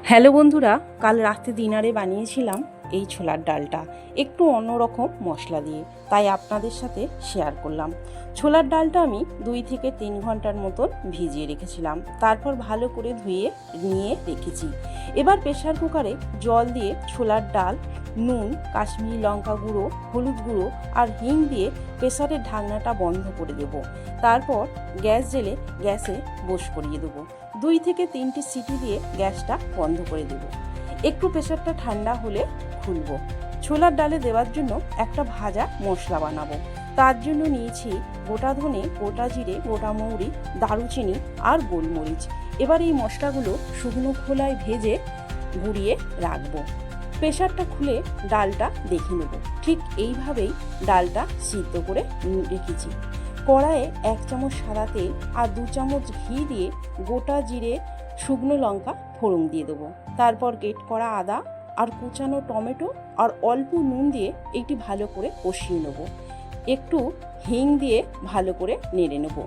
Hello বন্ধুরা, কাল রাতে ডিনারে বানিয়েছিলাম এই ছোলার ডালটা একটু অন্যরকম মশলা দিয়ে, তাই আপনাদের সাথে শেয়ার করলাম। ছোলার ডালটা আমি 2 থেকে 3 ঘন্টার মতন ভিজিয়ে রেখেছিলাম, তারপর ভালো করে ধুয়ে নিয়ে রেখেছি। এবার প্রেসার কুকারে জল দিয়ে ছোলার ডাল, নুন, কাশ্মীরি লঙ্কা গুঁড়ো, হলুদ গুঁড়ো আর হিং দিয়ে প্রেসারের ঢাকনাটা বন্ধ করে দেব। তারপর গ্যাস জেলে গ্যাসে বস করিয়ে দেবো। 2 থেকে 3টি সিটি দিয়ে গ্যাসটা বন্ধ করে দেব। একটু প্রেসারটা ঠান্ডা হলে খুলব। ছোলার ডালে দেওয়ার জন্য একটা ভাজা মশলা বানাবো। তার জন্য নিয়েছি গোটা ধনে, গোটা জিরে, গোটা মৌরি, দারুচিনি আর গোলমরিচ। এবার এই মশলাগুলো শুকনো খোলায় ভেজে গুঁড়িয়ে রাখবো। প্রেসারটা খুলে ডালটা দেখে নেব। ঠিক এইভাবেই ডালটা সিদ্ধ করে রেখেছি। কড়াইয়ে 1 চামচ সাদা তেল আর 2 চামচ ঘি দিয়ে গোটা জিরে, শুকনো লঙ্কা ফোড়ন দিয়ে দেবো। তারপর গ্রেট করা আদা আর কুচানো টমেটো আর অল্প নুন দিয়ে একটু ভালো করে কষিয়ে নেব। একটু হিং দিয়ে ভালো করে নেড়ে নেব।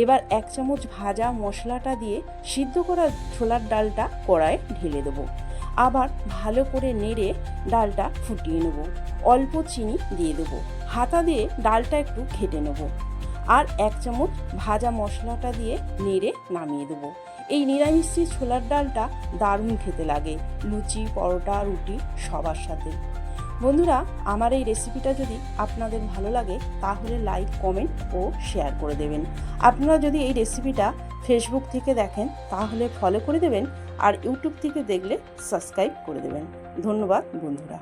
এবার 1 চামচ ভাজা মশলাটা দিয়ে সিদ্ধ করা ছোলার ডালটা কড়াইয়ে ঢেলে দেবো। আবার ভালো করে নেড়ে ডালটা ফুটিয়ে নেব। অল্প চিনি দিয়ে দেবো। হাতা দিয়ে ডালটা একটু ঘেটে নেব। আর 1 চামচ ভাজা মশলাটা দিয়ে নেড়ে নামিয়ে দেবো। এই নিরামিষি ছোলার ডালটা দারুণ খেতে লাগে লুচি, পরোটা, রুটি সবার সাথে। বন্ধুরা, আমার এই রেসিপিটা যদি আপনাদের ভালো লাগে তাহলে লাইক, কমেন্ট ও শেয়ার করে দেবেন। আপনারা যদি এই রেসিপিটা ফেসবুক থেকে দেখেন তাহলে ফলো করে দেবেন, আর ইউটিউব থেকে দেখলে সাবস্ক্রাইব করে দেবেন। ধন্যবাদ বন্ধুরা।